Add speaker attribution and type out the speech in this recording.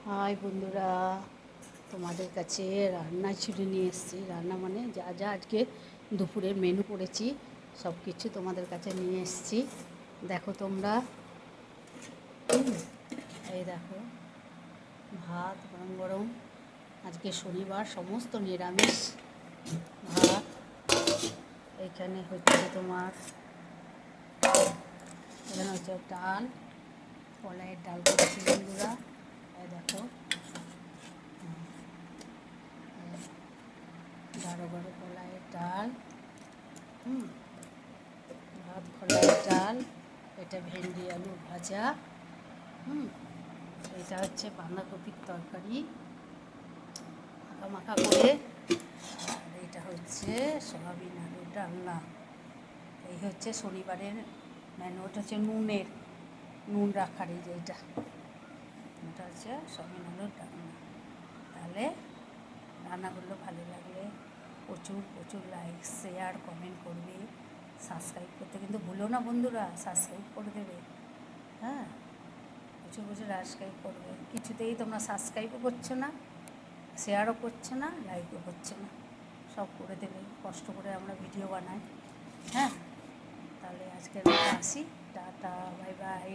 Speaker 1: High বন্ধুরা, তোমাদের কাছে রান্না ছুটে নিয়ে এসেছি। রান্না মানে যা যা আজকে দুপুরের মেনু করেছি সব কিছু তোমাদের কাছে নিয়ে এসেছি। দেখো তোমরা, এই দেখো ভাত গরম গরম, আজকে শনিবার সমস্ত নিরামিষ ভাত। এখানে হচ্ছে তোমার, এখানে হচ্ছে ডাল, কলাইয়ের ডাল করেছি বন্ধুরা। এই দেখো গাঢ় গাঢ় কলাইয়ের ডাল, ভাত কলাইয়ের ডাল, এটা ভেন্ডি আলু ভাজা, এটা হচ্ছে বাঁধাকপির তরকারি মাখা মাখা করে, আর এটা হচ্ছে সয়াবিন আলুর ডালনা। এই হচ্ছে শনিবারের মেনু। ওটা হচ্ছে নুন রাখার, এই যে এটা হচ্ছে সয়াবিন আলুর ডালনা। তাহলে রান্নাগুলো ভালো লাগলে প্রচুর প্রচুর লাইক, শেয়ার, কমেন্ট করবে, সাবস্ক্রাইব করতে কিন্তু ভুলো না বন্ধুরা। সাবস্ক্রাইব করে দেবে, হ্যাঁ, প্রচুর প্রচুর সাবস্ক্রাইব করবে। কিছুতেই তোমরা সাবস্ক্রাইবও করছো না, শেয়ারও করছো না, লাইকও করছো না। সব করে দেবে, কষ্ট করে আমরা ভিডিও বানাই। হ্যাঁ, তাহলে আজকের মতো আসি, টাটা, বাই বাই,